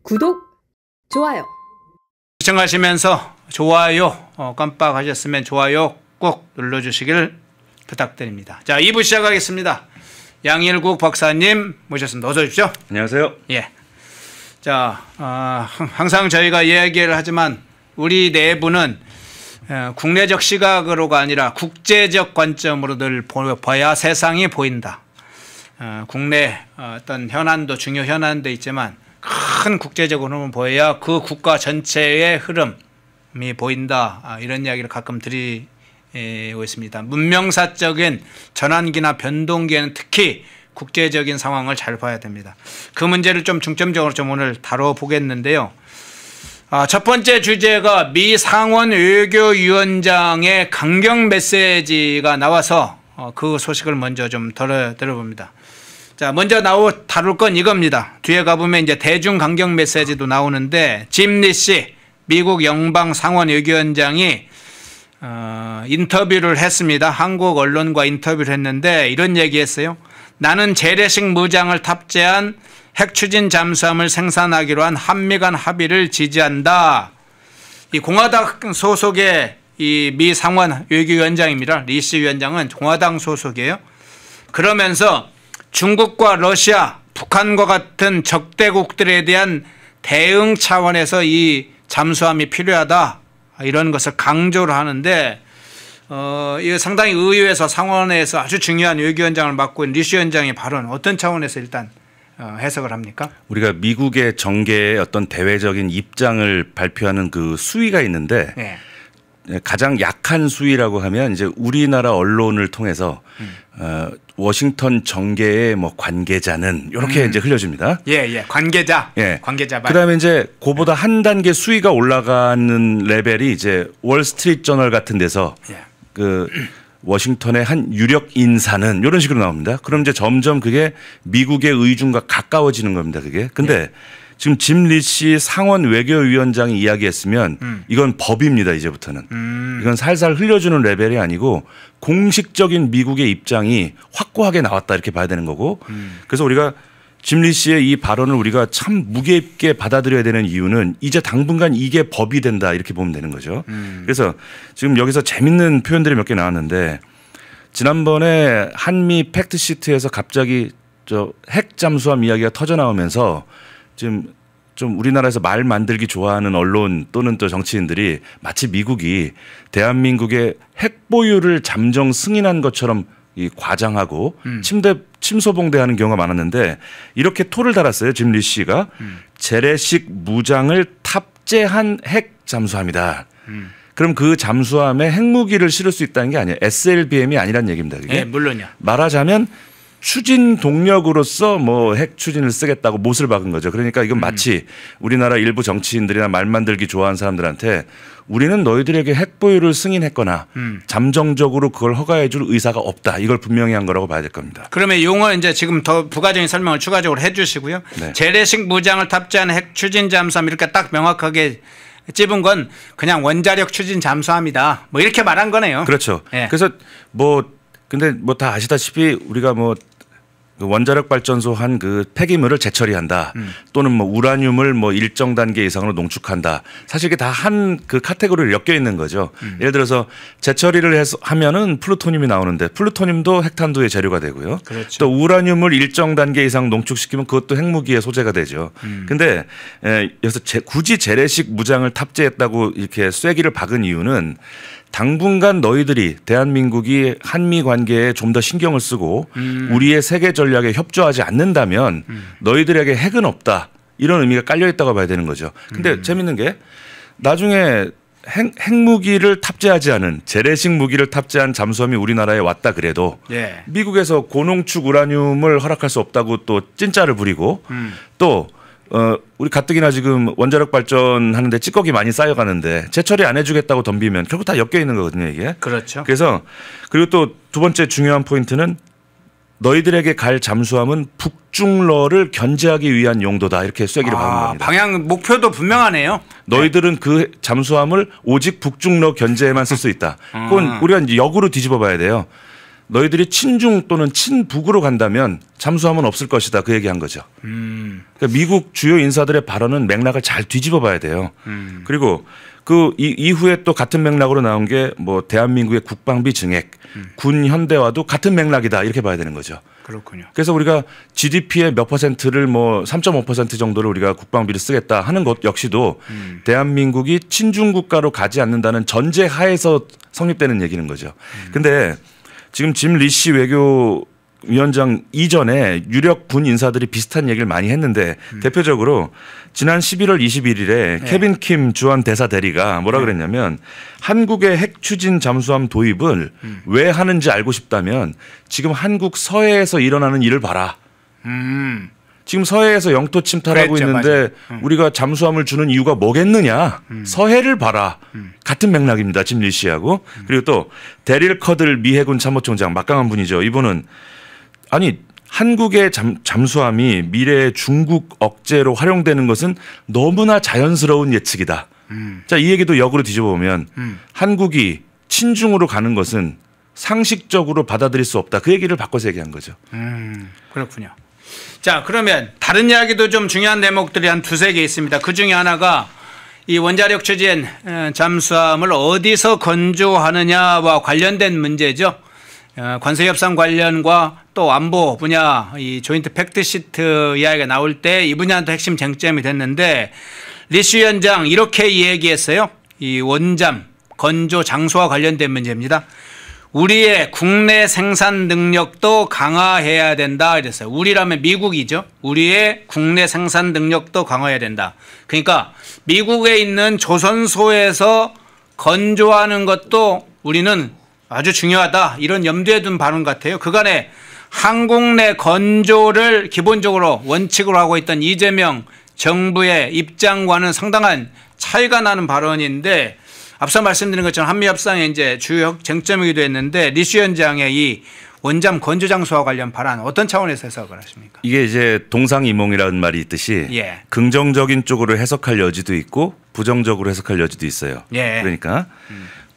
구독, 좋아요. 시청하시면서 좋아요 깜빡하셨으면 좋아요 꼭 눌러주시길 부탁드립니다. 자, 2부 시작하겠습니다. 양일국 박사님 모셨습니다. 어서 오십시오. 안녕하세요. 예. 자, 항상 저희가 이야기를 하지만 우리 내부는 국내적 시각으로가 아니라 국제적 관점으로 늘 봐야 세상이 보인다. 국내 어떤 현안도 중요 현안도 있지만 큰 국제적 흐름을 보여야 그 국가 전체의 흐름이 보인다. 이런 이야기를 가끔 드리고 있습니다. 문명사적인 전환기나 변동기에는 특히 국제적인 상황을 잘 봐야 됩니다. 그 문제를 좀 중점적으로 좀 오늘 다뤄보겠는데요. 첫 번째 주제가 미 상원 외교위원장의 강경 메시지가 나와서 그 소식을 먼저 좀 들어봅니다. 자, 먼저 다룰 건 이겁니다. 뒤에 가보면 이제 대중 강경 메시지도 나오는데 짐 리시 미국 연방 상원 외교위원장이 인터뷰를 했습니다. 한국 언론과 인터뷰를 했는데 이런 얘기했어요. 나는 재래식 무장을 탑재한 핵추진 잠수함을 생산하기로 한 한미 간 합의를 지지한다. 이 공화당 소속의 이 미 상원 외교위원장입니다. 리시 위원장은 공화당 소속이에요. 그러면서 중국과 러시아, 북한과 같은 적대국들에 대한 대응 차원에서 이 잠수함이 필요하다. 이런 것을 강조를 하는데 이거 상당히 의회에서 상원에서 아주 중요한 외교위원장을 맡고 있는 리시 위원장의 발언 어떤 차원에서 일단 해석을 합니까? 우리가 미국의 정계의 어떤 대외적인 입장을 발표하는 그 수위가 있는데 네. 가장 약한 수위라고 하면 이제 우리나라 언론을 통해서 워싱턴 정계의 뭐 관계자는 이렇게 이제 흘려줍니다. 예, 관계자. 예. 관계자. 그다음에 이제 그보다 한 단계 수위가 올라가는 레벨이 이제 월스트리트 저널 같은 데서 그 워싱턴의 한 유력 인사는 이런 식으로 나옵니다. 그럼 이제 점점 그게 미국의 의중과 가까워지는 겁니다. 그게. 근데 지금 짐 리시 상원 외교위원장이 이야기했으면 이건 법입니다. 이제부터는. 이건 살살 흘려주는 레벨이 아니고 공식적인 미국의 입장이 확고하게 나왔다 이렇게 봐야 되는 거고 그래서 우리가 짐 리시의 이 발언을 우리가 참 무게 있게 받아들여야 되는 이유는 이제 당분간 이게 법이 된다 이렇게 보면 되는 거죠. 그래서 지금 여기서 재밌는 표현들이 몇 개 나왔는데 지난번에 한미 팩트시트에서 갑자기 저 핵 잠수함 이야기가 터져 나오면서 지금 좀 우리나라에서 말 만들기 좋아하는 언론 또는 또 정치인들이 마치 미국이 대한민국의 핵 보유를 잠정 승인한 것처럼 이 과장하고 침소봉대하는 경우가 많았는데 이렇게 토를 달았어요. 짐 리시가 재래식 무장을 탑재한 핵 잠수함이다. 그럼 그 잠수함에 핵무기를 실을 수 있다는 게 아니에요. SLBM이 아니란 얘기입니다. 그게. 네, 물론요. 말하자면 추진 동력으로서 뭐 핵 추진을 쓰겠다고 못을 박은 거죠. 그러니까 이건 마치 우리나라 일부 정치인들이나 말 만들기 좋아하는 사람들한테 우리는 너희들에게 핵 보유를 승인했거나 잠정적으로 그걸 허가해 줄 의사가 없다. 이걸 분명히 한 거라고 봐야 될 겁니다. 그러면 용어 이제 지금 더 부가적인 설명을 추가적으로 해 주시고요. 네. 재래식 무장을 탑재한 핵 추진 잠수함 이렇게 딱 명확하게 찝은 건 그냥 원자력 추진 잠수함이다. 뭐 이렇게 말한 거네요. 그렇죠. 네. 그래서 근데 뭐 다 아시다시피 우리가 뭐 원자력 발전소 한 그 폐기물을 재처리한다 또는 뭐 우라늄을 뭐 일정 단계 이상으로 농축한다. 사실 이게 다 한 그 카테고리를 엮여 있는 거죠. 예를 들어서 재처리를 하면은 플루토늄이 나오는데 플루토늄도 핵탄두의 재료가 되고요. 그렇죠. 또 우라늄을 일정 단계 이상 농축시키면 그것도 핵무기의 소재가 되죠. 근데 여기서 굳이 재래식 무장을 탑재했다고 이렇게 쐐기를 박은 이유는 당분간 너희들이 대한민국이 한미 관계에 좀 더 신경을 쓰고 우리의 세계 전략에 협조하지 않는다면 너희들에게 핵은 없다. 이런 의미가 깔려 있다고 봐야 되는 거죠. 근데 재밌는 게 나중에 핵무기를 탑재하지 않은 재래식 무기를 탑재한 잠수함이 우리나라에 왔다 그래도 미국에서 고농축 우라늄을 허락할 수 없다고 또 찐짜를 부리고 또 우리 가뜩이나 지금 원자력 발전하는데 찌꺼기 많이 쌓여가는데 재처리 안 해주겠다고 덤비면 결국 다 엮여 있는 거거든요 이게. 그렇죠. 그래서 그리고 또 두 번째 중요한 포인트는 너희들에게 갈 잠수함은 북중러를 견제하기 위한 용도다 이렇게 쐐기를 박은 겁니다. 방향 목표도 분명하네요. 너희들은 그 잠수함을 오직 북중러 견제에만 쓸 수 있다. 그건 우리가 이제 역으로 뒤집어 봐야 돼요. 너희들이 친중 또는 친북으로 간다면 잠수함은 없을 것이다. 그 얘기한 거죠. 그러니까 미국 주요 인사들의 발언은 맥락을 잘 뒤집어 봐야 돼요. 그리고 그 이후에 또 같은 맥락으로 나온 게 뭐 대한민국의 국방비 증액, 군 현대화도 같은 맥락이다. 이렇게 봐야 되는 거죠. 그렇군요. 그래서 우리가 GDP의 몇 퍼센트를 뭐 3.5% 정도를 우리가 국방비를 쓰겠다 하는 것 역시도 대한민국이 친중 국가로 가지 않는다는 전제 하에서 성립되는 얘기는 거죠. 근데 지금 짐 리시 외교위원장 이전에 유력 군 인사들이 비슷한 얘기를 많이 했는데 대표적으로 지난 11월 21일에 케빈 킴 주한 대사 대리가 뭐라 그랬냐면 한국의 핵 추진 잠수함 도입을 왜 하는지 알고 싶다면 지금 한국 서해에서 일어나는 일을 봐라. 지금 서해에서 영토 침탈하고 그랬죠, 있는데 우리가 잠수함을 주는 이유가 뭐겠느냐. 서해를 봐라. 같은 맥락입니다. 짐 리시하고. 그리고 또 데릴 커들 미 해군 참모총장 막강한 분이죠. 이분은 아니 한국의 잠수함이 미래의 중국 억제로 활용되는 것은 너무나 자연스러운 예측이다. 자, 이 얘기도 역으로 뒤집어 보면 한국이 친중으로 가는 것은 상식적으로 받아들일 수 없다. 그 얘기를 바꿔서 얘기한 거죠. 그렇군요. 자, 그러면 다른 이야기도 좀 중요한 대목들이 한 두세 개 있습니다. 그 중에 하나가 이 원자력 추진 잠수함을 어디서 건조하느냐와 관련된 문제죠. 관세 협상 관련과 또 안보 분야 이 조인트 팩트시트 이야기가 나올 때 이 분야도 핵심 쟁점이 됐는데 리시 위원장 이렇게 얘기했어요. 이 원잠 건조 장소와 관련된 문제입니다. 우리의 국내 생산 능력도 강화해야 된다 이랬어요. 우리라면 미국이죠. 우리의 국내 생산 능력도 강화해야 된다. 그러니까 미국에 있는 조선소에서 건조하는 것도 우리는 아주 중요하다. 이런 염두에 둔 발언 같아요. 그간에 항공 내 건조를 기본적으로 원칙으로 하고 있던 이재명 정부의 입장과는 상당한 차이가 나는 발언인데 앞서 말씀드린 것처럼 한미협상의 이제 주요 쟁점이기도 했는데 리시 위원장의 이 원잠 건조 장소와 관련 발언 어떤 차원에서 해석을 하십니까? 이게 이제 동상이몽이라는 말이 있듯이 예. 긍정적인 쪽으로 해석할 여지도 있고 부정적으로 해석할 여지도 있어요. 예. 그러니까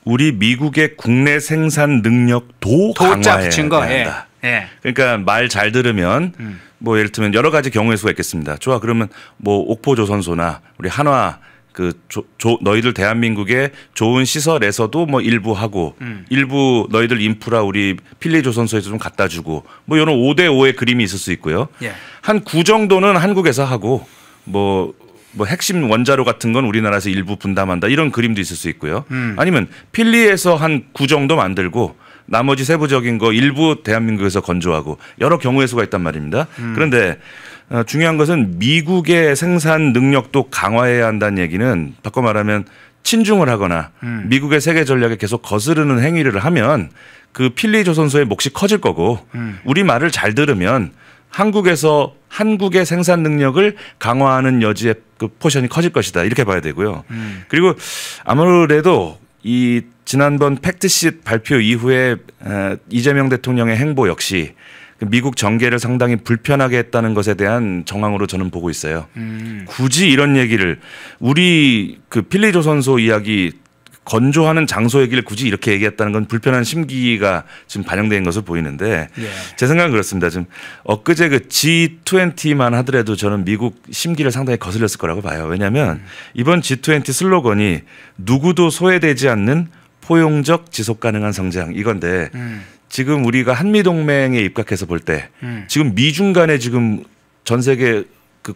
우리 미국의 국내 생산 능력도 도자 강화해야 붙인 거. 한다. 예. 그러니까 말 잘 들으면 뭐 예를 들면 여러 가지 경우의 수가 있겠습니다. 좋아 그러면 뭐 옥포조선소나 우리 한화 그 너희들 대한민국의 좋은 시설에서도 뭐 일부 하고 일부 너희들 인프라 우리 필리조선소에서 좀 갖다 주고 뭐 이런 5대5의 그림이 있을 수 있고요. 예. 한 9 정도는 한국에서 하고 뭐 핵심 원자로 같은 건 우리나라에서 일부 분담한다 이런 그림도 있을 수 있고요. 아니면 필리에서 한 9 정도 만들고 나머지 세부적인 거 일부 대한민국에서 건조하고 여러 경우의 수가 있단 말입니다. 그런데 중요한 것은 미국의 생산 능력도 강화해야 한다는 얘기는 바꿔 말하면 친중을 하거나 미국의 세계 전략에 계속 거스르는 행위를 하면 그 필리조선소의 몫이 커질 거고 우리 말을 잘 들으면 한국에서 한국의 생산 능력을 강화하는 여지의 그 포션이 커질 것이다. 이렇게 봐야 되고요. 그리고 아무래도 이 지난번 팩트시트 발표 이후에 이재명 대통령의 행보 역시 미국 정계를 상당히 불편하게 했다는 것에 대한 정황으로 저는 보고 있어요. 굳이 이런 얘기를 우리 그 필리조선소 이야기 건조하는 장소 얘기를 굳이 이렇게 얘기했다는 건 불편한 심기가 지금 반영된 것으로 보이는데 예. 제 생각은 그렇습니다. 지금 엊그제 그 G20만 하더라도 저는 미국 심기를 상당히 거슬렸을 거라고 봐요. 왜냐하면 이번 G20 슬로건이 누구도 소외되지 않는 포용적 지속 가능한 성장 이건데 지금 우리가 한미동맹에 입각해서 볼 때 지금 미중 간에 지금 전 세계 그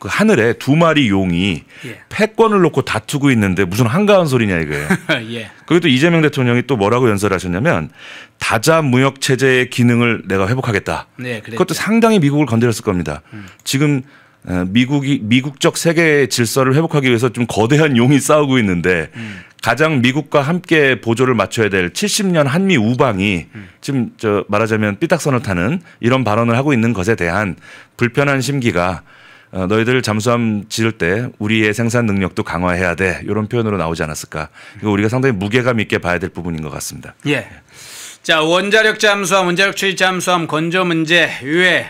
하늘에 2마리 용이 예. 패권을 놓고 다투고 있는데 무슨 한가한 소리냐 이거예요. 예. 그리고 또 이재명 대통령이 또 뭐라고 연설하셨냐면 다자 무역 체제의 기능을 내가 회복하겠다. 네, 그랬죠. 그것도 상당히 미국을 건드렸을 겁니다. 지금 미국적 세계 질서를 회복하기 위해서 좀 거대한 용이 싸우고 있는데 가장 미국과 함께 보조를 맞춰야 될 70년 한미 우방이 지금 말하자면 삐딱선을 타는 이런 발언을 하고 있는 것에 대한 불편한 심기가 너희들 잠수함 지을 때 우리의 생산 능력도 강화해야 돼. 이런 표현으로 나오지 않았을까. 이거 우리가 상당히 무게감 있게 봐야 될 부분인 것 같습니다. 예. 자, 원자력 잠수함, 원자력 추진 잠수함 건조 문제 이외에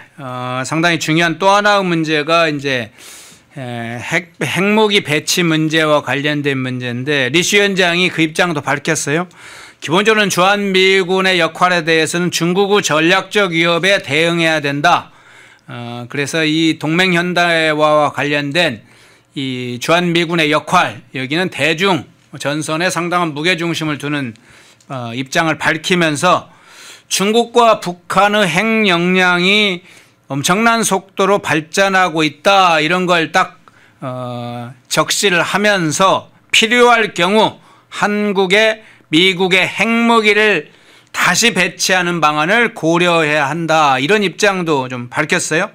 상당히 중요한 또 하나의 문제가 이제 핵무기 배치 문제와 관련된 문제인데 리시 위원장이 그 입장도 밝혔어요. 기본적으로는 주한미군의 역할에 대해서는 중국의 전략적 위협에 대응해야 된다. 그래서 이 동맹 현대화와 관련된 이 주한미군의 역할, 여기는 대중 전선에 상당한 무게중심을 두는 입장을 밝히면서 중국과 북한의 핵 역량이 엄청난 속도로 발전하고 있다, 이런 걸 딱 적시를 하면서 필요할 경우 한국에 미국의 핵무기를 다시 배치하는 방안을 고려해야 한다, 이런 입장도 좀 밝혔어요.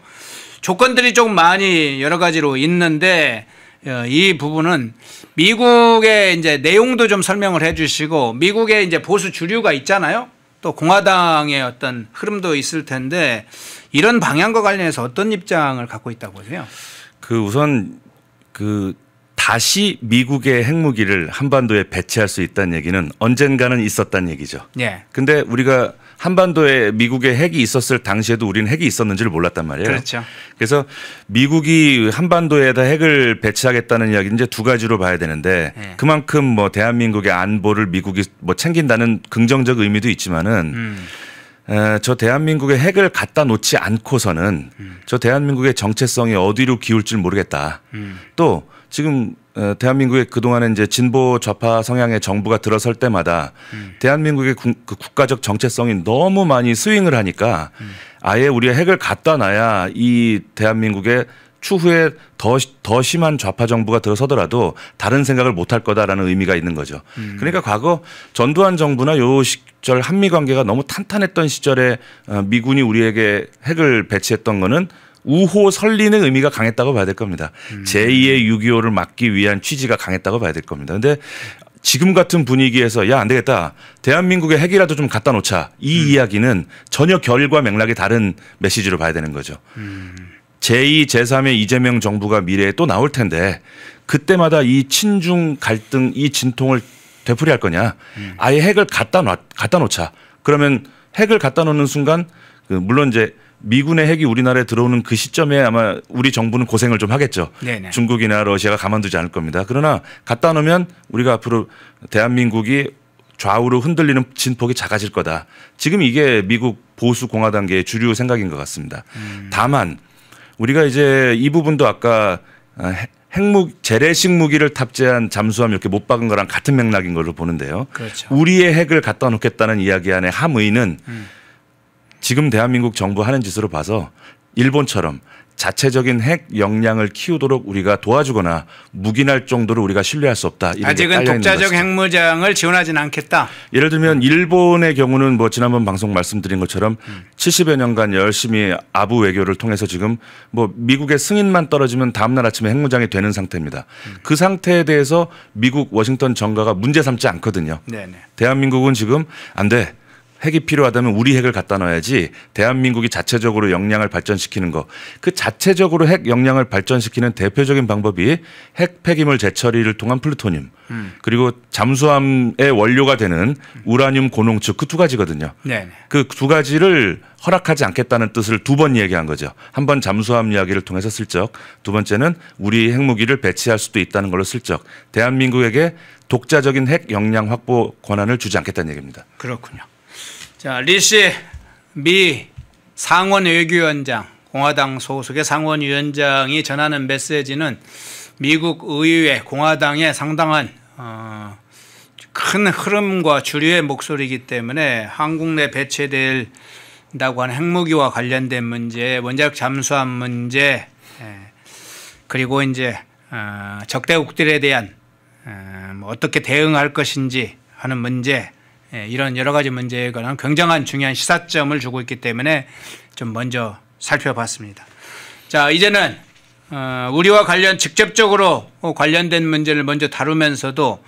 조건들이 좀 많이 여러 가지로 있는데 이 부분은 미국의 이제 내용도 좀 설명을 해 주시고, 미국의 이제 보수 주류가 있잖아요. 또 공화당의 어떤 흐름도 있을 텐데 이런 방향과 관련해서 어떤 입장을 갖고 있다고 보세요? 우선 다시 미국의 핵무기를 한반도에 배치할 수 있다는 얘기는 언젠가는 있었다는 얘기죠. 예. 근데 우리가 한반도에 미국의 핵이 있었을 당시에도 우리는 핵이 있었는지를 몰랐단 말이에요. 그렇죠. 그래서 미국이 한반도에다 핵을 배치하겠다는 이야기는 이제 두 가지로 봐야 되는데, 예. 그만큼 뭐 대한민국의 안보를 미국이 뭐 챙긴다는 긍정적 의미도 있지만은 저 대한민국의 핵을 갖다 놓지 않고서는 저 대한민국의 정체성이 어디로 기울지 모르겠다. 또 지금 대한민국의 그동안에 이제 진보 좌파 성향의 정부가 들어설 때마다 대한민국의 그 국가적 정체성이 너무 많이 스윙을 하니까 아예 우리가 핵을 갖다 놔야 이 대한민국의 추후에 더 심한 좌파 정부가 들어서더라도 다른 생각을 못할 거다라는 의미가 있는 거죠. 그러니까 과거 전두환 정부나 요 시절 한미 관계가 너무 탄탄했던 시절에 미군이 우리에게 핵을 배치했던 거는 우호 설리는 의미가 강했다고 봐야 될 겁니다. 제2의 6.25를 막기 위한 취지가 강했다고 봐야 될 겁니다. 그런데 지금 같은 분위기에서 야, 안 되겠다, 대한민국의 핵이라도 좀 갖다 놓자, 이 이야기는 전혀 결과 맥락이 다른 메시지로 봐야 되는 거죠. 제2, 제3의 이재명 정부가 미래에 또 나올 텐데 그때마다 이 친중 갈등, 이 진통을 되풀이할 거냐. 아예 핵을 갖다 놓자. 그러면 핵을 갖다 놓는 순간 물론 이제 미군의 핵이 우리나라에 들어오는 그 시점에 아마 우리 정부는 고생을 좀 하겠죠. 네네. 중국이나 러시아가 가만두지 않을 겁니다. 그러나 갖다 놓으면 우리가 앞으로 대한민국이 좌우로 흔들리는 진폭이 작아질 거다. 지금 이게 미국 보수 공화당계의 주류 생각인 것 같습니다. 다만 우리가 이제 이 부분도 아까 재래식 무기를 탑재한 잠수함 이렇게 못 박은 거랑 같은 맥락인 걸로 보는데요. 그렇죠. 우리의 핵을 갖다 놓겠다는 이야기 안에 함의는 지금 대한민국 정부 하는 짓으로 봐서 일본처럼 자체적인 핵 역량을 키우도록 우리가 도와주거나 묵인할 정도로 우리가 신뢰할 수 없다. 아직은 독자적 핵무장을 지원하지는 않겠다. 예를 들면 일본의 경우는 뭐 지난번 방송 말씀드린 것처럼 70여 년간 열심히 아부 외교를 통해서 지금 뭐 미국의 승인만 떨어지면 다음날 아침에 핵무장이 되는 상태입니다. 그 상태에 대해서 미국 워싱턴 정가가 문제 삼지 않거든요. 네네. 대한민국은 지금 안 돼. 핵이 필요하다면 우리 핵을 갖다 놔야지, 대한민국이 자체적으로 역량을 발전시키는 거. 그 자체적으로 핵 역량을 발전시키는 대표적인 방법이 핵 폐기물 재처리를 통한 플루토늄 그리고 잠수함의 원료가 되는 우라늄 고농축, 그 두 가지거든요. 그 두 가지를 허락하지 않겠다는 뜻을 두 번 얘기한 거죠. 한 번 잠수함 이야기를 통해서 슬쩍, 두 번째는 우리 핵무기를 배치할 수도 있다는 걸로 슬쩍 대한민국에게 독자적인 핵 역량 확보 권한을 주지 않겠다는 얘기입니다. 그렇군요. 자, 리시 미 상원 외교위원장, 공화당 소속의 상원위원장이 전하는 메시지는 미국 의회 공화당의 상당한 큰 흐름과 주류의 목소리이기 때문에 한국 내 배치된다고 하는 핵무기와 관련된 문제, 원자력 잠수함 문제, 그리고 이제 적대국들에 대한 어떻게 대응할 것인지 하는 문제, 이런 여러 가지 문제에 관한 굉장한 중요한 시사점을 주고 있기 때문에 좀 먼저 살펴봤습니다. 자, 이제는 우리와 직접적으로 관련된 문제를 먼저 다루면서도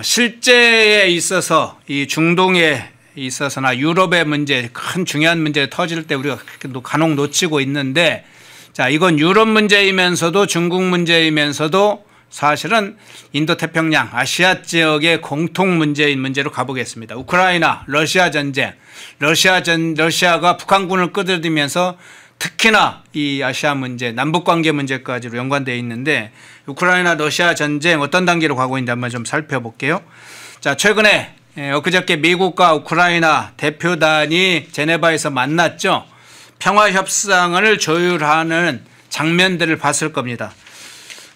실제에 있어서 이 중동에 있어서나 유럽의 문제, 큰 중요한 문제 터질 때 우리가 간혹 놓치고 있는데, 자, 이건 유럽 문제이면서도 중국 문제이면서도 사실은 인도태평양 아시아 지역의 공통 문제인 문제로 가보겠습니다. 우크라이나 러시아 전쟁, 러시아가 북한군을 끌어들이면서 특히나 이 아시아 문제, 남북관계 문제까지로 연관되어 있는데, 우크라이나 러시아 전쟁 어떤 단계로 가고 있는지 한번 좀 살펴볼게요. 자, 최근에 엊그저께 미국과 우크라이나 대표단이 제네바에서 만났죠. 평화협상을 조율하는 장면들을 봤을 겁니다.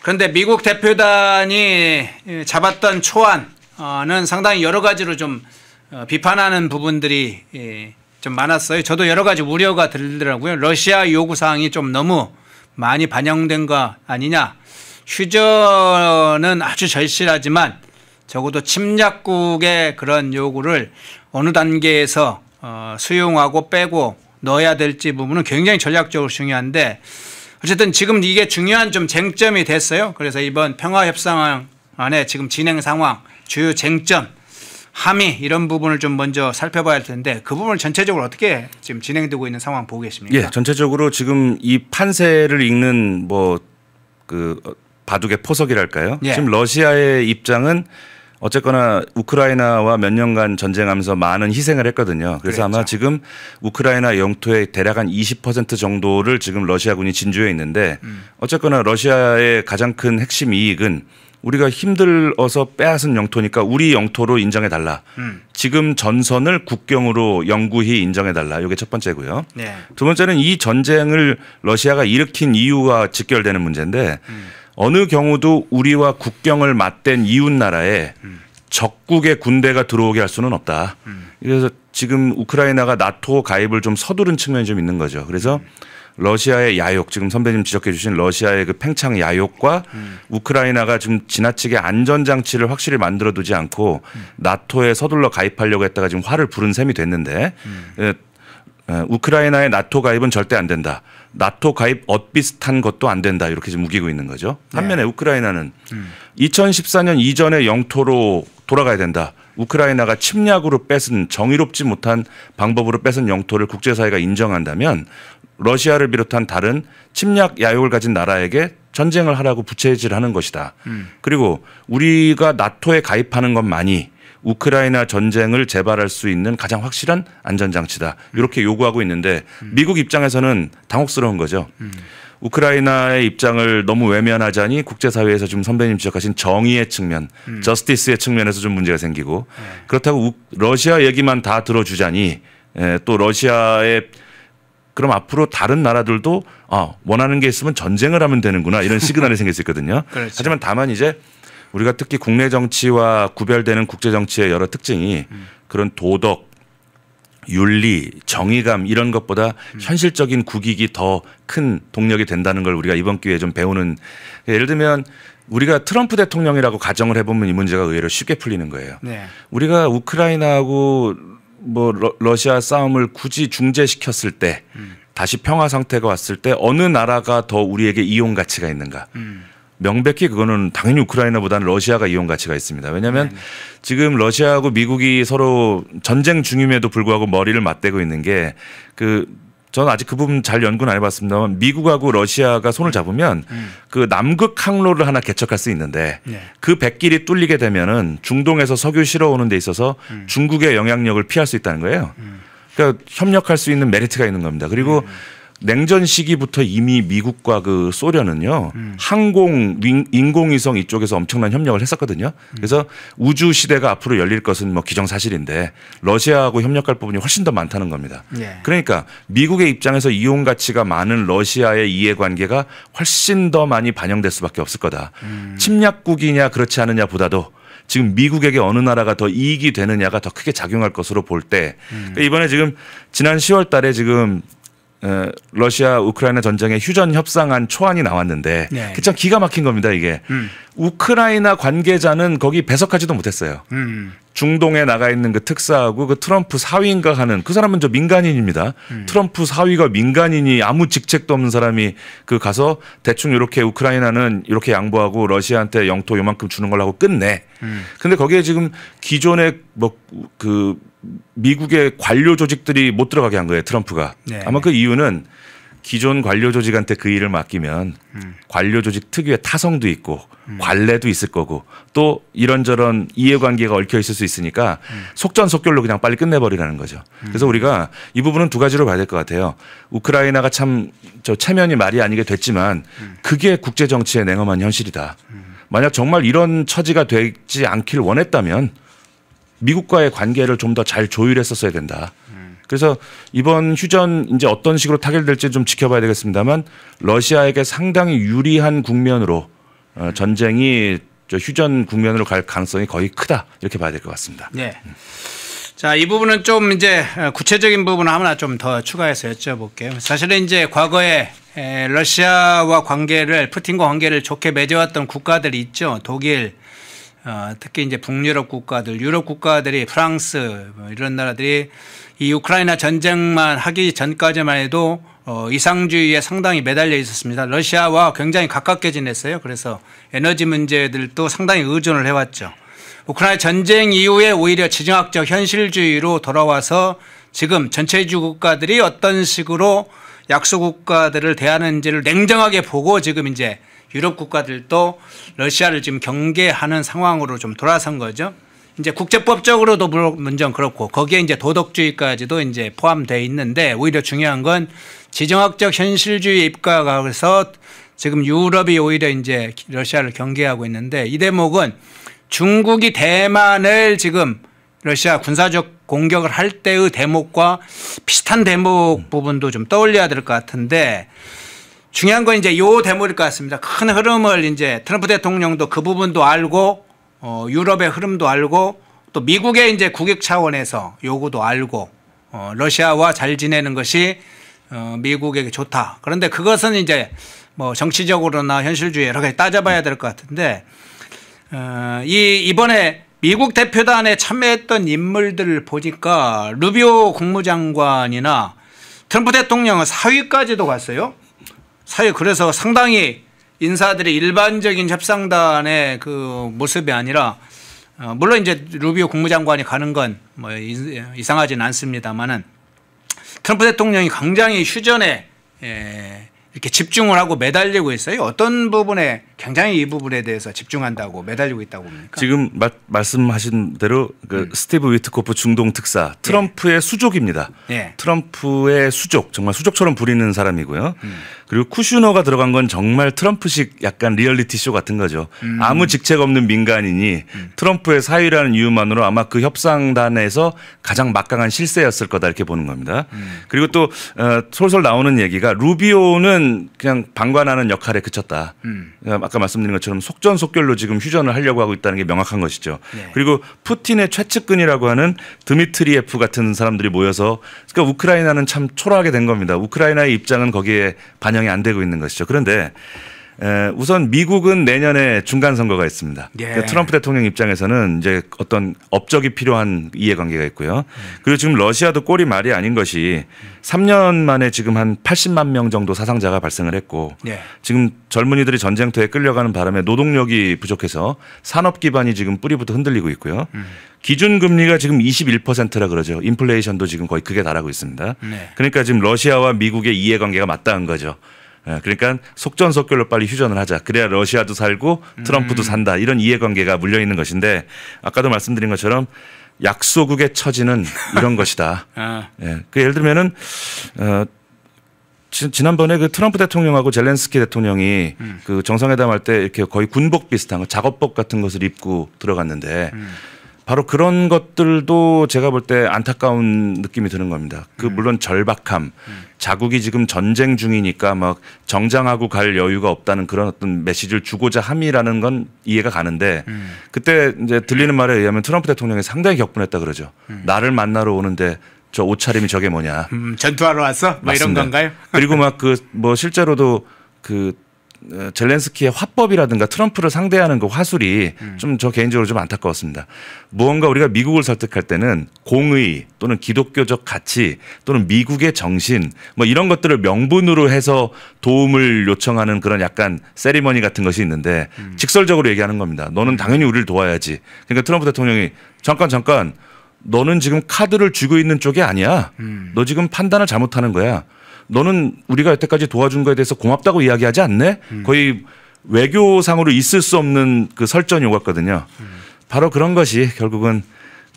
그런데 미국 대표단이 잡았던 초안은 상당히 여러 가지로 좀 비판하는 부분들이 좀 많았어요. 저도 여러 가지 우려가 들더라고요. 러시아 요구사항이 좀 너무 많이 반영된 거 아니냐. 휴전은 아주 절실하지만 적어도 침략국의 그런 요구를 어느 단계에서 수용하고 빼고 넣어야 될지 부분은 굉장히 전략적으로 중요한데 어쨌든 지금 이게 중요한 좀 쟁점이 됐어요. 그래서 이번 평화협상 안에 지금 진행 상황, 주요 쟁점, 함의 이런 부분을 좀 먼저 살펴봐야 할 텐데 그 부분을 전체적으로 어떻게 지금 진행되고 있는 상황 보고 계십니까? 예, 전체적으로 지금 이 판세를 읽는 뭐 그 바둑의 포석이랄까요? 예. 지금 러시아의 입장은 어쨌거나 우크라이나와 몇 년간 전쟁하면서 많은 희생을 했거든요. 그래서 그랬죠. 아마 지금 우크라이나 영토의 대략 한 20% 정도를 지금 러시아군이 진주해 있는데 어쨌거나 러시아의 가장 큰 핵심 이익은 우리가 힘들어서 빼앗은 영토니까 우리 영토로 인정해 달라. 지금 전선을 국경으로 영구히 인정해 달라. 이게 첫 번째고요. 네. 두 번째는 이 전쟁을 러시아가 일으킨 이유와 직결되는 문제인데 어느 경우도 우리와 국경을 맞댄 이웃 나라에 적국의 군대가 들어오게 할 수는 없다. 그래서 지금 우크라이나가 나토 가입을 좀 서두른 측면이 좀 있는 거죠. 그래서 러시아의 야욕, 지금 선배님 지적해 주신 러시아의 그 팽창 야욕과 우크라이나가 지금 지나치게 안전장치를 확실히 만들어 두지 않고 나토에 서둘러 가입하려고 했다가 지금 화를 부른 셈이 됐는데 우크라이나의 나토 가입은 절대 안 된다. 나토 가입 엇비슷한 것도 안 된다. 이렇게 지금 우기고 있는 거죠. 반면에 우크라이나는 2014년 이전의 영토로 돌아가야 된다. 우크라이나가 침략으로 뺏은 정의롭지 못한 방법으로 뺏은 영토를 국제사회가 인정한다면 러시아를 비롯한 다른 침략 야욕을 가진 나라에게 전쟁을 하라고 부채질하는 것이다. 그리고 우리가 나토에 가입하는 것만이 우크라이나 전쟁을 재발할 수 있는 가장 확실한 안전장치다. 이렇게 요구하고 있는데 미국 입장에서는 당혹스러운 거죠. 우크라이나의 입장을 너무 외면하자니 국제사회에서 지금 선배님 지적하신 정의의 측면, 저스티스의 측면에서 좀 문제가 생기고 그렇다고 러시아 얘기만 다 들어주자니 또 러시아의 그럼 앞으로 다른 나라들도 원하는 게 있으면 전쟁을 하면 되는구나 이런 시그널이 생길 수 있거든요. 그렇죠. 하지만 다만 이제 우리가 특히 국내 정치와 구별되는 국제 정치의 여러 특징이 그런 도덕, 윤리, 정의감 이런 것보다 현실적인 국익이 더 큰 동력이 된다는 걸 우리가 이번 기회에 좀 배우는 예를 들면 우리가 트럼프 대통령이라고 가정을 해보면 이 문제가 의외로 쉽게 풀리는 거예요. 네. 우리가 우크라이나하고 뭐 러시아 싸움을 굳이 중재시켰을 때 다시 평화 상태가 왔을 때 어느 나라가 더 우리에게 이용 가치가 있는가? 명백히 그거는 당연히 우크라이나보다는 러시아가 이용 가치가 있습니다. 왜냐하면 지금 러시아하고 미국이 서로 전쟁 중임에도 불구하고 머리를 맞대고 있는 게 저는 아직 그 부분 잘 연구는 안 해봤습니다만 미국하고 러시아가 손을 잡으면 그 남극 항로를 하나 개척할 수 있는데 그 백길이 뚫리게 되면은 중동에서 석유 실어오는 데 있어서 중국의 영향력을 피할 수 있다는 거예요. 그러니까 협력할 수 있는 메리트가 있는 겁니다. 그리고 냉전 시기부터 이미 미국과 그 소련은요 항공, 인공위성 이쪽에서 엄청난 협력을 했었거든요. 그래서 우주 시대가 앞으로 열릴 것은 뭐 기정사실인데 러시아하고 협력할 부분이 훨씬 더 많다는 겁니다. 그러니까 미국의 입장에서 이용 가치가 많은 러시아의 이해관계가 훨씬 더 많이 반영될 수밖에 없을 거다. 침략국이냐 그렇지 않느냐 보다도 지금 미국에게 어느 나라가 더 이익이 되느냐가 더 크게 작용할 것으로 볼 때 이번에 지금 지난 10월 달에 지금 러시아 우크라이나 전쟁의 휴전 협상안 초안이 나왔는데 그게 참 기가 막힌 겁니다. 이게 우크라이나 관계자는 거기 배석하지도 못했어요. 중동에 나가 있는 그 특사하고 그 트럼프 사위인가 하는 그 사람은 저 민간인입니다. 트럼프 사위가 민간인이 아무 직책도 없는 사람이 가서 대충 이렇게 우크라이나는 이렇게 양보하고 러시아한테 영토 요만큼 주는 걸로 하고 끝내. 근데 거기에 지금 기존의 미국의 관료 조직들이 못 들어가게 한 거예요. 트럼프가. 아마 그 이유는 기존 관료 조직한테 그 일을 맡기면 관료 조직 특유의 타성도 있고 관례도 있을 거고 또 이런저런 이해관계가 얽혀 있을 수 있으니까 속전속결로 그냥 빨리 끝내버리라는 거죠. 그래서 우리가 이 부분은 두 가지로 봐야 될 것 같아요. 우크라이나가 참 체면이 말이 아니게 됐지만 그게 국제정치의 냉엄한 현실이다. 만약 정말 이런 처지가 되지 않길 원했다면 미국과의 관계를 좀 더 잘 조율했었어야 된다. 그래서 이번 휴전 이제 어떤 식으로 타결될지 좀 지켜봐야 되겠습니다만 러시아에게 상당히 유리한 국면으로 전쟁이 휴전 국면으로 갈 가능성이 거의 크다 이렇게 봐야 될 것 같습니다. 네. 자, 이 부분은 좀 이제 구체적인 부분을 하나 좀 더 추가해서 여쭤볼게요. 사실은 이제 과거에 러시아와 푸틴과 관계를 좋게 맺어왔던 국가들이 있죠. 독일, 특히 이제 북유럽 국가들, 유럽 국가들이 프랑스 이런 나라들이 이 우크라이나 전쟁만 하기 전까지만 해도 이상주의에 상당히 매달려 있었습니다. 러시아와 굉장히 가깝게 지냈어요. 그래서 에너지 문제들도 상당히 의존을 해왔죠. 우크라이나 전쟁 이후에 오히려 지정학적 현실주의로 돌아와서 지금 전체주의 국가들이 어떤 식으로 약소 국가들을 대하는지를 냉정하게 보고 지금 이제 유럽 국가들도 러시아를 지금 경계하는 상황으로 좀 돌아선 거죠. 이제 국제법적으로도 물론 그렇고 거기에 이제 도덕주의까지도 이제 포함되어 있는데 오히려 중요한 건 지정학적 현실주의에 입각해서 지금 유럽이 오히려 이제 러시아를 경계하고 있는데 이 대목은 중국이 대만을 지금 러시아 군사적 공격을 할 때의 대목과 비슷한 대목 부분도 좀 떠올려야 될 것 같은데 중요한 건 이제 요 대목일 것 같습니다. 큰 흐름을 이제 트럼프 대통령도 그 부분도 알고 유럽의 흐름도 알고 또 미국의 이제 국익 차원에서 요구도 알고 러시아와 잘 지내는 것이 미국에게 좋다. 그런데 그것은 이제 뭐 정치적으로나 현실주의 여러 가지 따져봐야 될 것 같은데 이번에 미국 대표단에 참여했던 인물들을 보니까 루비오 국무장관이나 트럼프 대통령은 사위까지도 갔어요. 사위 그래서 상당히 인사들이 일반적인 협상단의 그 모습이 아니라 물론 이제 루비오 국무장관이 가는 건 뭐 이상하진 않습니다만은 트럼프 대통령이 굉장히 휴전에 이렇게 집중을 하고 매달리고 있어요. 어떤 부분에 굉장히 이 부분에 대해서 집중한다고 매달리고 있다고 봅니까? 지금 말씀하신 대로 그 스티브 위트코프 중동 특사 트럼프의 수족입니다. 트럼프의 수족 정말 수족처럼 부리는 사람이고요. 그리고 쿠슈너가 들어간 건 정말 트럼프식 약간 리얼리티 쇼 같은 거죠. 아무 직책 없는 민간인이 트럼프의 사위라는 이유만으로 아마 그 협상단에서 가장 막강한 실세였을 거다 이렇게 보는 겁니다. 그리고 또 솔솔 나오는 얘기가 루비오는 그냥 방관하는 역할에 그쳤다. 아까 말씀드린 것처럼 속전속결로 지금 휴전을 하려고 하고 있다는 게 명확한 것이죠. 그리고 푸틴의 최측근이라고 하는 드미트리예프 같은 사람들이 모여서 그러니까 우크라이나는 참 초라하게 된 겁니다. 우크라이나의 입장은 거기에 반영이 안 되고 있는 것이죠. 그런데 우선 미국은 내년에 중간 선거가 있습니다. 그러니까 트럼프 대통령 입장에서는 이제 어떤 업적이 필요한 이해관계가 있고요. 그리고 지금 러시아도 꼴이 말이 아닌 것이 3년 만에 지금 한 80만 명 정도 사상자가 발생을 했고 지금 젊은이들이 전쟁터에 끌려가는 바람에 노동력이 부족해서 산업 기반이 지금 뿌리부터 흔들리고 있고요. 기준금리가 지금 21%라 그러죠. 인플레이션도 지금 거의 극에 달하고 있습니다. 그러니까 지금 러시아와 미국의 이해관계가 맞닿은 거죠. 그러니까 속전속결로 빨리 휴전을 하자. 그래야 러시아도 살고 트럼프도 산다. 이런 이해관계가 물려있는 것인데 아까도 말씀드린 것처럼 약소국의 처지는 이런 것이다. 그 예를 들면은 지난번에 그 트럼프 대통령하고 젤렌스키 대통령이 그 정상회담 할 때 이렇게 거의 군복 비슷한 거 작업복 같은 것을 입고 들어갔는데 바로 그런 것들도 제가 볼 때 안타까운 느낌이 드는 겁니다. 그 물론 절박함, 자국이 지금 전쟁 중이니까 막 정장하고 갈 여유가 없다는 그런 어떤 메시지를 주고자 함이라는 건 이해가 가는데 그때 이제 들리는 말에 의하면 트럼프 대통령이 상당히 격분했다 그러죠. 나를 만나러 오는데 저 옷차림이 저게 뭐냐. 전투하러 왔어? 뭐 이런 건가요? 그리고 막 그 뭐 실제로도 그 젤렌스키의 화법이라든가 트럼프를 상대하는 그 화술이 좀 저 개인적으로 좀 안타까웠습니다. 무언가 우리가 미국을 설득할 때는 공의 또는 기독교적 가치 또는 미국의 정신 뭐 이런 것들을 명분으로 해서 도움을 요청하는 그런 약간 세리머니 같은 것이 있는데 직설적으로 얘기하는 겁니다. 너는 당연히 우리를 도와야지. 그러니까 트럼프 대통령이 잠깐 너는 지금 카드를 쥐고 있는 쪽이 아니야. 너 지금 판단을 잘못하는 거야. 너는 우리가 여태까지 도와준 거에 대해서 고맙다고 이야기하지 않네? 거의 외교상으로 있을 수 없는 그 설전이 오갔거든요. 바로 그런 것이 결국은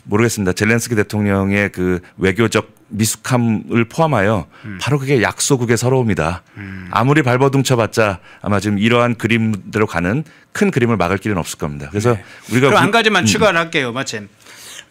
모르겠습니다. 젤렌스키 대통령의 그 외교적 미숙함을 포함하여 바로 그게 약소국의 서러움이다. 아무리 발버둥쳐봤자 아마 지금 이러한 그림대로 가는 큰 그림을 막을 길은 없을 겁니다. 그래서 우리가 그럼 한 가지만 추가를 할게요. 마침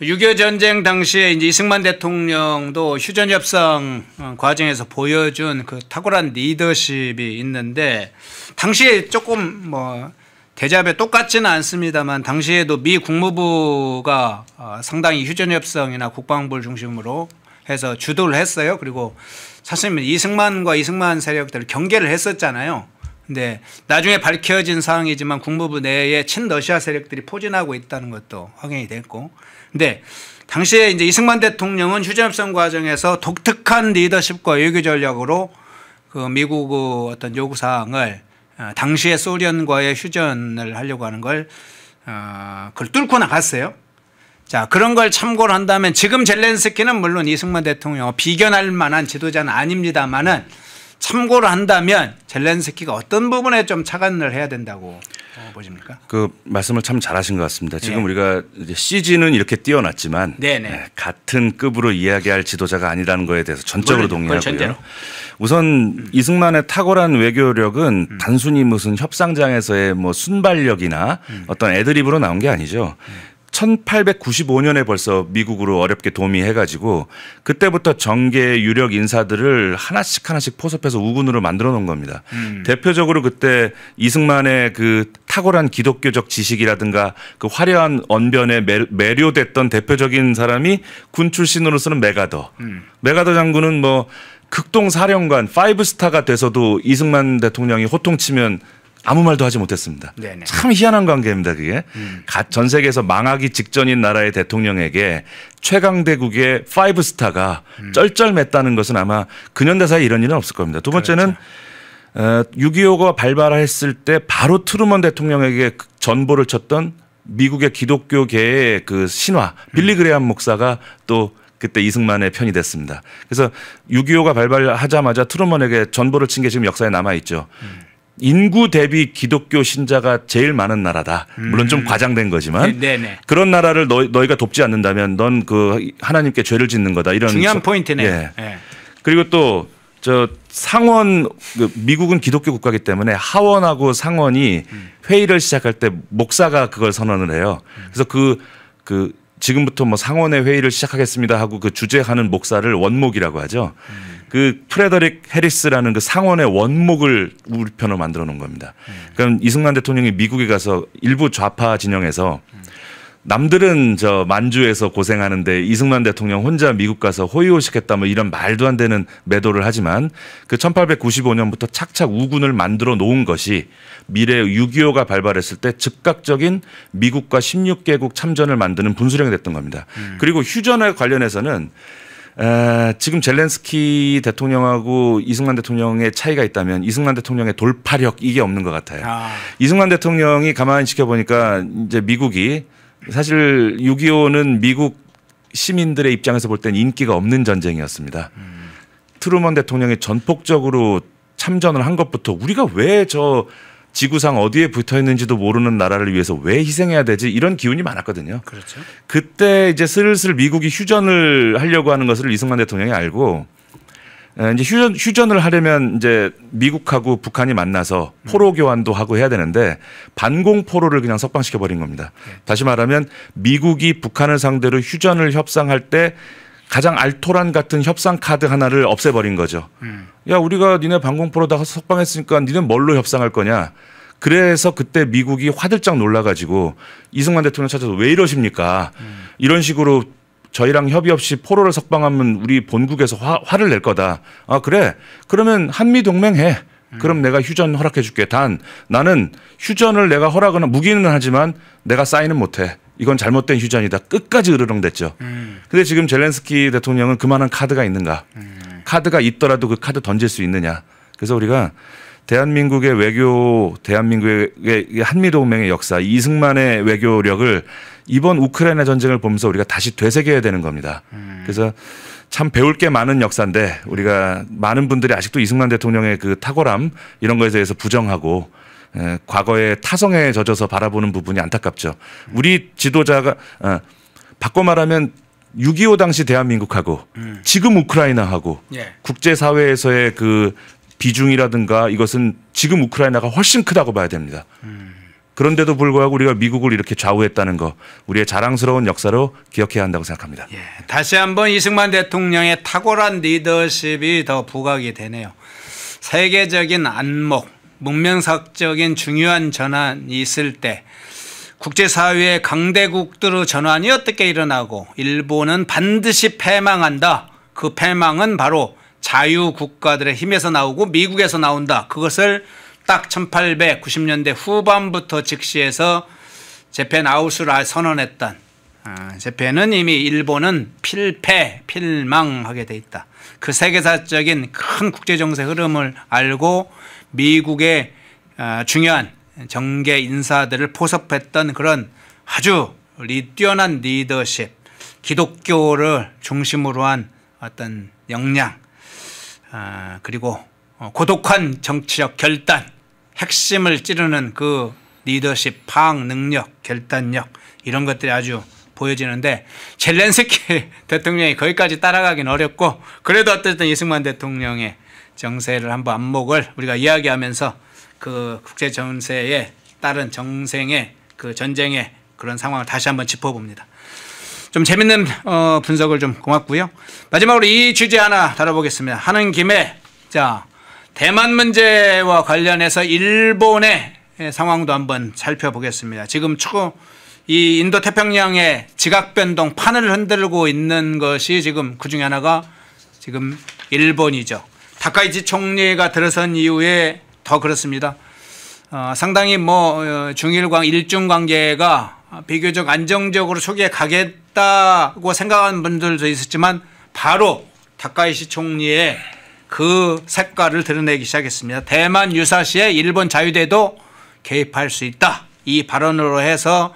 6.25 전쟁 당시에 이제 이승만 대통령도 휴전 협상 과정에서 보여준 그 탁월한 리더십이 있는데 당시에 조금 뭐 대접에 똑같지는 않습니다만 당시에도 미 국무부가 상당히 휴전 협상이나 국방부를 중심으로 해서 주도를 했어요. 그리고 사실 이승만과 이승만 세력들을 경계를 했었잖아요. 근데 나중에 밝혀진 사항이지만 국무부 내에 친러시아 세력들이 포진하고 있다는 것도 확인이 됐고, 근데 당시에 이제 이승만 대통령은 휴전협상 과정에서 독특한 리더십과 외교 전략으로 그 미국의 어떤 요구 사항을 당시에 소련과의 휴전을 하려고 하는 걸 그걸 뚫고 나갔어요. 자, 그런 걸 참고를 한다면 지금 젤렌스키는 물론 이승만 대통령 비견할 만한 지도자는 아닙니다만은 참고를 한다면 젤렌스키가 어떤 부분에 좀 착안을 해야 된다고 보십니까? 그 말씀을 참 잘하신 것 같습니다. 지금 네. 우리가 이제 CG는 이렇게 뛰어났지만 네네. 같은 급으로 이야기할 지도자가 아니라는 거에 대해서 전적으로 동의하고요. 전제로. 우선 이승만의 탁월한 외교력은 단순히 무슨 협상장에서의 뭐 순발력이나 어떤 애드립으로 나온 게 아니죠. 1895년에 벌써 미국으로 어렵게 도미해가지고 그때부터 정계 유력 인사들을 하나씩 포섭해서 우군으로 만들어 놓은 겁니다. 대표적으로 그때 이승만의 그 탁월한 기독교적 지식이라든가 그 화려한 언변에 매료됐던 대표적인 사람이 군 출신으로서는 메가더. 메가더 장군은 뭐 극동사령관 5스타가 돼서도 이승만 대통령이 호통치면 아무 말도 하지 못했습니다. 네네. 참 희한한 관계입니다. 그게 전 세계에서 망하기 직전인 나라의 대통령에게 최강대국의 5스타가 쩔쩔맸다는 것은 아마 근현대사에 이런 일은 없을 겁니다. 두 번째는 그렇죠. 6.25가 발발했을 때 바로 트루먼 대통령에게 전보를 쳤던 미국의 기독교계의 그 신화 빌리 그레함 목사가 또 그때 이승만의 편이 됐습니다. 그래서 6.25가 발발하자마자 트루먼에게 전보를 친 게 지금 역사에 남아있죠. 인구 대비 기독교 신자가 제일 많은 나라다. 물론 좀 과장된 거지만 네네. 그런 나라를 너희가 돕지 않는다면 넌 그 하나님께 죄를 짓는 거다. 이런 중요한 포인트네. 예. 네. 그리고 또 저 상원 미국은 기독교 국가이기 때문에 하원하고 상원이 회의를 시작할 때 목사가 그걸 선언을 해요. 그래서 그 지금부터 뭐 상원의 회의를 시작하겠습니다 하고 그 주재하는 목사를 원목이라고 하죠. 그 프레더릭 해리스라는 그 상원의 원목을 우리 편으로 만들어 놓은 겁니다. 그럼 이승만 대통령이 미국에 가서 일부 좌파 진영에서 남들은 저 만주에서 고생하는데 이승만 대통령 혼자 미국 가서 호의호식했다 뭐 이런 말도 안 되는 매도를 하지만 그 1895년부터 착착 우군을 만들어 놓은 것이 미래 6.25가 발발했을 때 즉각적인 미국과 16개국 참전을 만드는 분수령이 됐던 겁니다. 그리고 휴전에 관련해서는 지금 젤렌스키 대통령하고 이승만 대통령의 차이가 있다면 이승만 대통령의 돌파력 이게 없는 것 같아요. 이승만 대통령이 가만히 지켜보니까 이제 미국이 사실 6.25는 미국 시민들의 입장에서 볼 땐 인기가 없는 전쟁이었습니다. 트루먼 대통령이 전폭적으로 참전을 한 것부터 우리가 왜 저 지구상 어디에 붙어 있는지도 모르는 나라를 위해서 왜 희생해야 되지 이런 기운이 많았거든요. 그렇죠. 그때 이제 슬슬 미국이 휴전을 하려고 하는 것을 이승만 대통령이 알고 이제 휴전을 하려면 이제 미국하고 북한이 만나서 포로 교환도 하고 해야 되는데 반공 포로를 그냥 석방시켜 버린 겁니다. 다시 말하면 미국이 북한을 상대로 휴전을 협상할 때 가장 알토란 같은 협상 카드 하나를 없애버린 거죠. 야, 우리가 니네 반공포로다가 석방했으니까 니네 뭘로 협상할 거냐. 그래서 그때 미국이 화들짝 놀라가지고 이승만 대통령 찾아서 왜 이러십니까? 이런 식으로 저희랑 협의 없이 포로를 석방하면 우리 본국에서 화를 낼 거다. 아, 그래? 그러면 한미동맹 해. 그럼 내가 휴전 허락해 줄게. 단 나는 휴전을 내가 허락은 무기는 하지만 내가 사인은 못해. 이건 잘못된 휴전이다. 끝까지 으르렁댔죠. 근데 지금 젤렌스키 대통령은 그만한 카드가 있는가. 카드가 있더라도 그 카드 던질 수 있느냐. 그래서 우리가 대한민국의 외교, 대한민국의 한미동맹의 역사, 이승만의 외교력을 이번 우크라이나 전쟁을 보면서 우리가 다시 되새겨야 되는 겁니다. 그래서 참 배울 게 많은 역사인데 우리가 많은 분들이 아직도 이승만 대통령의 그 탁월함 이런 거에 대해서 부정하고 과거의 타성에 젖어서 바라보는 부분이 안타깝죠. 우리 지도자가 바꿔 말하면 6.25 당시 대한민국하고 지금 우크라이나하고 국제사회에서의 그 비중이라든가 이것은 지금 우크라이나가 훨씬 크다고 봐야 됩니다. 그런데도 불구하고 우리가 미국을 이렇게 좌우했다는 거 우리의 자랑스러운 역사로 기억해야 한다고 생각합니다. 예, 다시 한번 이승만 대통령의 탁월한 리더십이 더 부각이 되네요. 세계적인 안목, 문명사적인 중요한 전환이 있을 때 국제사회의 강대국들의 전환이 어떻게 일어나고 일본은 반드시 패망한다. 그 패망은 바로 자유국가들의 힘에서 나오고 미국에서 나온다. 그것을 딱 1890년대 후반부터 직시해서 재팬 아웃을 선언했던 재팬은 이미 일본은 필망하게 돼 있다. 그 세계사적인 큰 국제정세 흐름을 알고 미국의 중요한 정계 인사들을 포섭했던 그런 아주 뛰어난 리더십, 기독교를 중심으로 한 어떤 역량, 그리고 고독한 정치적 결단, 핵심을 찌르는 그 리더십, 파악 능력, 결단력 이런 것들이 아주 보여지는데 젤렌스키 대통령이 거기까지 따라가긴 어렵고 그래도 어쨌든 이승만 대통령의 정세를 한번 안목을 우리가 이야기하면서 그 국제 정세에 따른 정생의 그 전쟁의 그런 상황을 다시 한번 짚어봅니다. 좀 재밌는 분석을 좀 고맙고요. 마지막으로 이 주제 하나 다뤄보겠습니다. 하는 김에 자 대만 문제와 관련해서 일본의 상황도 한번 살펴보겠습니다. 지금 이 인도 태평양의 지각 변동 판을 흔들고 있는 것이 지금 그 중에 하나가 지금 일본이죠. 다카이치 총리가 들어선 이후에 더 그렇습니다. 상당히 중일광 일중 관계가 비교적 안정적으로 초기에 가겠다고 생각하는 분들도 있었지만 바로 다카이치 총리의 그 색깔을 드러내기 시작했습니다. 대만 유사시에 일본 자유대도 개입할 수 있다. 이 발언으로 해서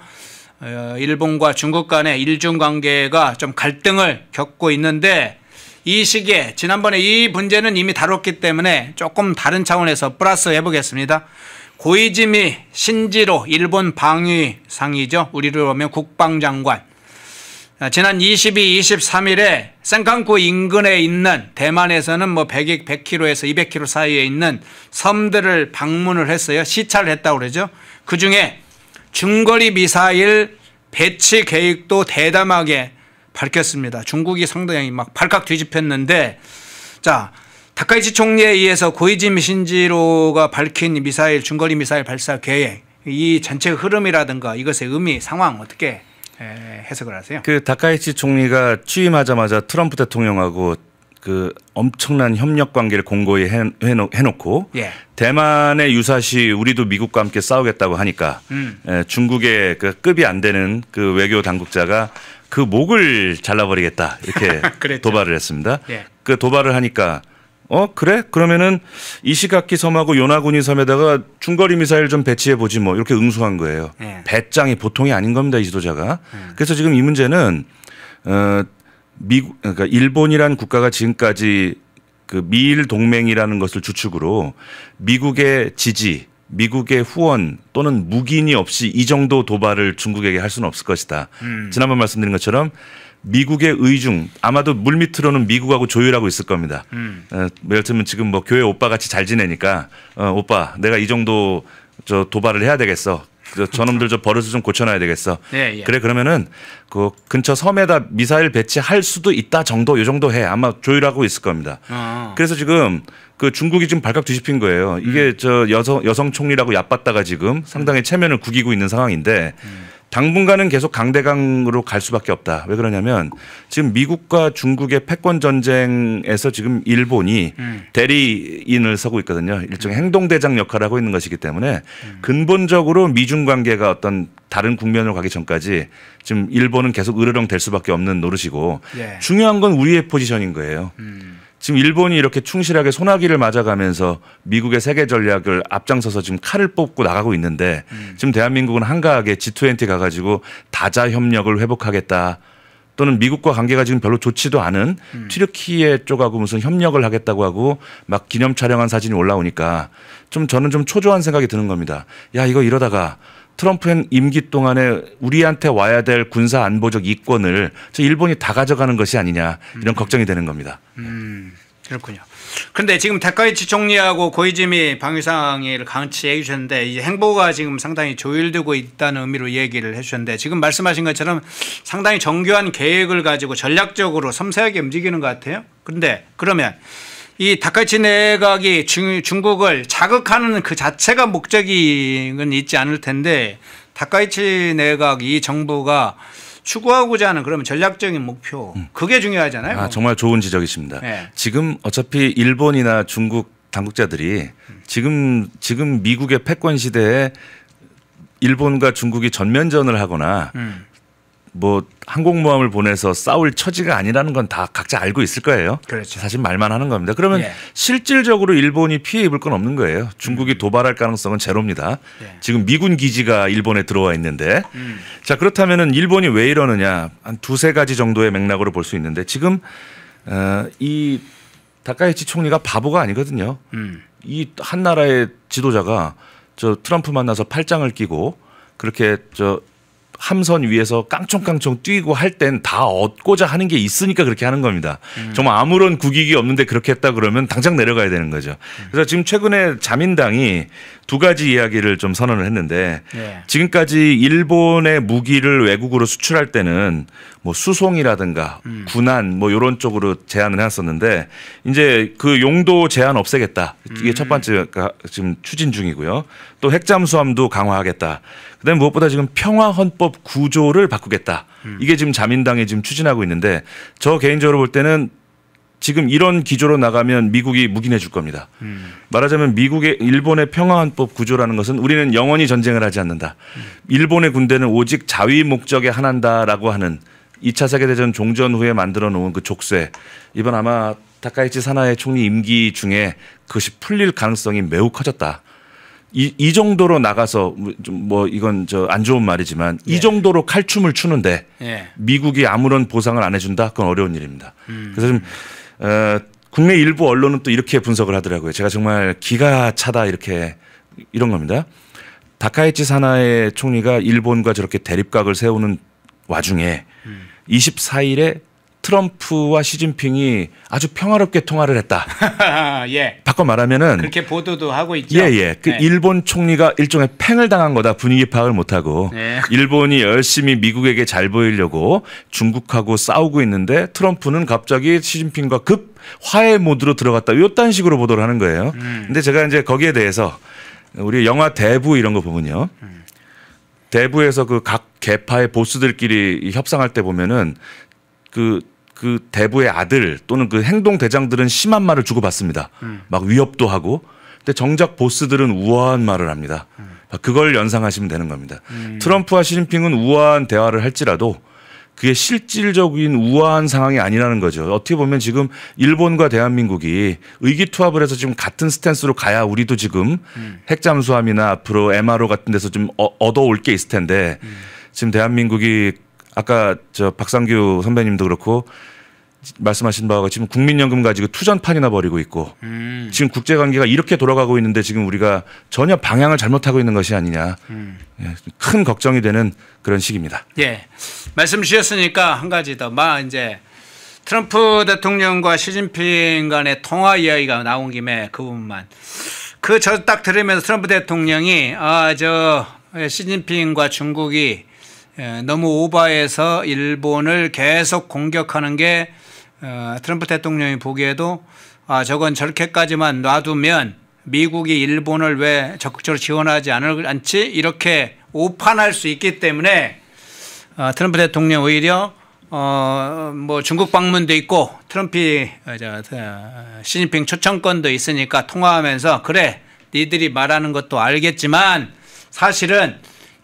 일본과 중국 간의 일중 관계가 좀 갈등을 겪고 있는데 이 시기에 지난번에 이 문제는 이미 다뤘기 때문에 조금 다른 차원에서 플러스 해보겠습니다. 고이즈미 신지로 일본 방위상이죠. 우리로 보면 국방장관. 지난 22, 23일에 센칸쿠 인근에 있는 대만에서는 100km에서 200km 사이에 있는 섬들을 방문을 했어요. 시찰을 했다고 그러죠. 그중에 중거리 미사일 배치 계획도 대담하게 밝혔습니다. 중국이 상당히 막 발칵 뒤집혔는데 자 다카이치 총리에 의해서 고이즈미 신지로가 밝힌 미사일 중거리 미사일 발사 계획 이 전체 흐름이라든가 이것의 의미 상황 어떻게 해석을 하세요? 그 다카이치 총리가 취임하자마자 트럼프 대통령하고 그 엄청난 협력 관계를 공고히 해놓고 예. 대만의 유사시 우리도 미국과 함께 싸우겠다고 하니까 중국의 그 급이 안 되는 그 외교 당국자가 그 목을 잘라버리겠다 이렇게 도발을 했습니다. 예. 그 도발을 하니까 그래? 그러면은 이시가키 섬하고 요나구니 섬에다가 중거리 미사일 좀 배치해 보지 뭐 이렇게 응수한 거예요. 예. 배짱이 보통이 아닌 겁니다, 이 지도자가. 그래서 지금 이 문제는 그러니까 일본이란 국가가 지금까지 그 미일 동맹이라는 것을 주축으로 미국의 지지, 미국의 후원 또는 묵인이 없이 이 정도 도발을 중국에게 할 수는 없을 것이다. 지난번 말씀드린 것처럼 미국의 의중 아마도 물밑으로는 미국하고 조율하고 있을 겁니다. 예를 들면 지금 교회 오빠 같이 잘 지내니까 오빠 내가 이 정도 도발을 해야 되겠어. 저놈들 버릇을 좀 고쳐놔야 되겠어. 예, 예. 그래 그러면은 그 근처 섬에다 미사일 배치할 수도 있다 정도 요 정도 해. 아마 조율하고 있을 겁니다. 그래서 지금 그 중국이 지금 발칵 뒤집힌 거예요. 이게 여성 총리라고 얕봤다가 지금 상당히 체면을 구기고 있는 상황인데 당분간은 계속 강대강으로 갈 수밖에 없다. 왜 그러냐면 지금 미국과 중국의 패권 전쟁에서 지금 일본이 대리인을 서고 있거든요. 일종의 행동대장 역할을 하고 있는 것이기 때문에 근본적으로 미중 관계가 어떤 다른 국면으로 가기 전까지 지금 일본은 계속 으르렁 될 수밖에 없는 노릇이고 예. 중요한 건 우리의 포지션인 거예요. 지금 일본이 이렇게 충실하게 소나기를 맞아가면서 미국의 세계 전략을 앞장서서 지금 칼을 뽑고 나가고 있는데 지금 대한민국은 한가하게 G20 가가지고 다자 협력을 회복하겠다 또는 미국과 관계가 지금 별로 좋지도 않은 튀르키예 쪽하고 무슨 협력을 하겠다고 하고 막 기념 촬영한 사진이 올라오니까 저는 좀 초조한 생각이 드는 겁니다. 야 이거 이러다가 트럼프 임기 동안에 우리한테 와야 될 군사 안보적 이권을 일본이 다 가져가는 것이 아니냐 이런 걱정이 되는 겁니다. 그렇군요. 그런데 지금 다카이치 총리하고 고이즈미 방위상의를 같이 얘기해 주셨는데 이 행보가 지금 상당히 조율되고 있다는 의미로 얘기를 해 주셨는데 지금 말씀하신 것처럼 상당히 정교한 계획을 가지고 전략적으로 섬세하게 움직이는 것 같아요. 그런데 그러면 이 다카이치 내각이 중국을 자극하는 그 자체가 목적은 있지 않을 텐데 다카이치 내각 이 정부가 추구하고자 하는 그러면 전략적인 목표 그게 중요하잖아요. 아, 정말 좋은 지적이십니다. 네. 지금 어차피 일본이나 중국 당국자들이 지금 미국의 패권 시대에 일본과 중국이 전면전을 하거나 뭐 항공모함을 보내서 싸울 처지가 아니라는 건 다 각자 알고 있을 거예요. 그렇죠. 사실 말만 하는 겁니다. 그러면 예. 실질적으로 일본이 피해 입을 건 없는 거예요. 중국이 도발할 가능성은 제로입니다. 예. 지금 지금 미군 기지가 일본에 들어와 있는데 자 그렇다면은 일본이 왜 이러느냐 한 두세 가지 정도의 맥락으로 볼 수 있는데 지금 이 다카이치 총리가 바보가 아니거든요. 이 한 나라의 지도자가 저 트럼프 만나서 팔짱을 끼고 그렇게 저 함선 위에서 깡총깡총 뛰고 할 땐 다 얻고자 하는 게 있으니까 그렇게 하는 겁니다. 정말 아무런 국익이 없는데 그렇게 했다 그러면 당장 내려가야 되는 거죠. 그래서 지금 최근에 자민당이 두 가지 이야기를 좀 선언을 했는데 네. 지금까지 일본의 무기를 외국으로 수출할 때는 뭐 수송이라든가 군안 뭐 이런 쪽으로 제한을 해놨었는데 이제 그 용도 제한 없애겠다. 이게 첫 번째가 지금 추진 중이고요. 또 핵잠수함도 강화하겠다. 그다음에 무엇보다 지금 평화헌법 구조를 바꾸겠다. 이게 지금 자민당이 지금 추진하고 있는데 저 개인적으로 볼 때는 지금 이런 기조로 나가면 미국이 묵인해 줄 겁니다. 말하자면 일본의 평화헌법 구조라는 것은 우리는 영원히 전쟁을 하지 않는다. 일본의 군대는 오직 자위 목적에 한한다라고 하는 2차 세계대전 종전 후에 만들어 놓은 그 족쇄. 이번 아마 다카이치 사나이 총리 임기 중에 그것이 풀릴 가능성이 매우 커졌다. 이 정도로 나가서 뭐 이건 저 안 좋은 말이지만 이 정도로 칼춤을 추는데 미국이 아무런 보상을 안 해준다? 그건 어려운 일입니다. 그래서 좀 국내 일부 언론은 또 이렇게 분석을 하더라고요. 제가 정말 기가 차다 이런 겁니다. 다카이치 사나이 총리가 일본과 저렇게 대립각을 세우는 와중에 24일에 트럼프와 시진핑이 아주 평화롭게 통화를 했다. 예. 바꿔 말하면은 그렇게 보도도 하고 있죠. 예. 그 일본 총리가 일종의 팽을 당한 거다. 분위기 파악을 못하고 일본이 열심히 미국에게 잘 보이려고 중국하고 싸우고 있는데 트럼프는 갑자기 시진핑과 급 화해 모드로 들어갔다. 이딴 식으로 보도를 하는 거예요. 근데 제가 이제 거기에 대해서 우리 영화 대부 이런 거 보면요. 대부에서 그 각 계파의 보스들끼리 협상할 때 보면은 그 대부의 아들 또는 그 행동 대장들은 심한 말을 주고받습니다. 막 위협도 하고. 근데 정작 보스들은 우아한 말을 합니다. 그걸 연상하시면 되는 겁니다. 트럼프와 시진핑은 우아한 대화를 할지라도 그게 실질적인 우아한 상황이 아니라는 거죠. 어떻게 보면 지금 일본과 대한민국이 의기투합을 해서 지금 같은 스탠스로 가야 우리도 지금 핵잠수함이나 앞으로 MRO 같은 데서 좀 얻어올 게 있을 텐데 지금 대한민국이 아까 저 박상규 선배님도 그렇고 말씀하신 바와 같이 지금 국민연금 가지고 투전판이나 벌이고 있고 지금 국제관계가 이렇게 돌아가고 있는데 지금 우리가 전혀 방향을 잘못하고 있는 것이 아니냐. 큰 걱정이 되는 그런 시기입니다. 예. 말씀 주셨으니까 한 가지 더. 이제 트럼프 대통령과 시진핑 간의 통화 이야기가 나온 김에 그 부분만. 저 딱 들으면서 트럼프 대통령이 시진핑과 중국이 너무 오버해서 일본을 계속 공격하는 게 트럼프 대통령이 보기에도 저건 저렇게까지만 놔두면 미국이 일본을 왜 적극적으로 지원하지 않지 이렇게 오판할 수 있기 때문에 트럼프 대통령 오히려 뭐 중국 방문도 있고 트럼프 시진핑 초청권도 있으니까 통화하면서 그래 니들이 말하는 것도 알겠지만 사실은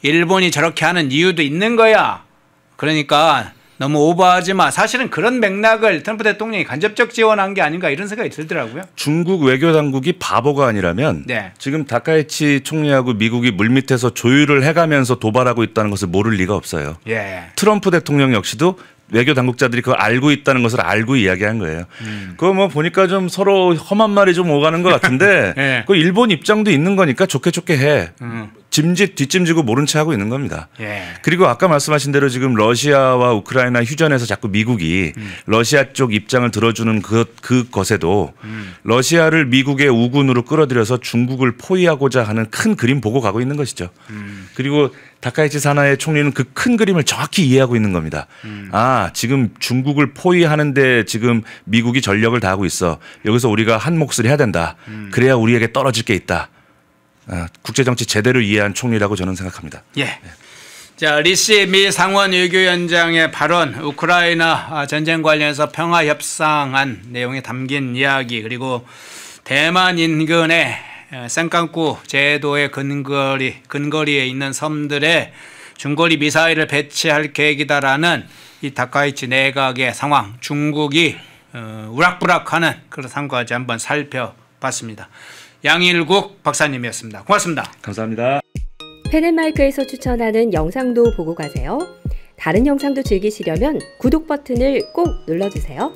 일본이 저렇게 하는 이유도 있는 거야. 그러니까 너무 오버하지 마. 사실은 그런 맥락을 트럼프 대통령이 간접적 지원한 게 아닌가 이런 생각이 들더라고요. 중국 외교당국이 바보가 아니라면 지금 다카이치 총리하고 미국이 물밑에서 조율을 해가면서 도발하고 있다는 것을 모를 리가 없어요. 트럼프 대통령 역시도 외교 당국자들이 그걸 알고 있다는 것을 알고 이야기한 거예요. 그거 뭐 보니까 좀 서로 험한 말이 좀 오가는 것 같은데 그 일본 입장도 있는 거니까 좋게 해. 뒷짐지고 모른 채 하고 있는 겁니다. 예. 그리고 아까 말씀하신 대로 지금 러시아와 우크라이나 휴전에서 자꾸 미국이 러시아 쪽 입장을 들어주는 그것에도 러시아를 미국의 우군으로 끌어들여서 중국을 포위하고자 하는 큰 그림 보고 가고 있는 것이죠. 그리고 다카이치 사나의 총리는 그 큰 그림을 정확히 이해하고 있는 겁니다. 아, 지금 중국을 포위하는데 지금 미국이 전력을 다하고 있어. 여기서 우리가 한 몫을 해야 된다. 그래야 우리에게 떨어질 게 있다. 국제정치 제대로 이해한 총리라고 저는 생각합니다. 예. 자, 리씨 미 상원 외교위원장의 발언, 우크라이나 전쟁 관련해서 평화 협상안 내용이 담긴 이야기, 그리고 대만 인근의 센강구 제도의 근거리에 있는 섬들에 중거리 미사일을 배치할 계획이다라는 이 다카이치 내각의 상황, 중국이 우락부락하는 그런 상황까지 한번 살펴봤습니다. 양일국 박사님이었습니다. 고맙습니다. 감사합니다. 펜앤마이크에서 추천하는 영상도 보고 가세요. 다른 영상도 즐기시려면 구독 버튼을 꼭 눌러주세요.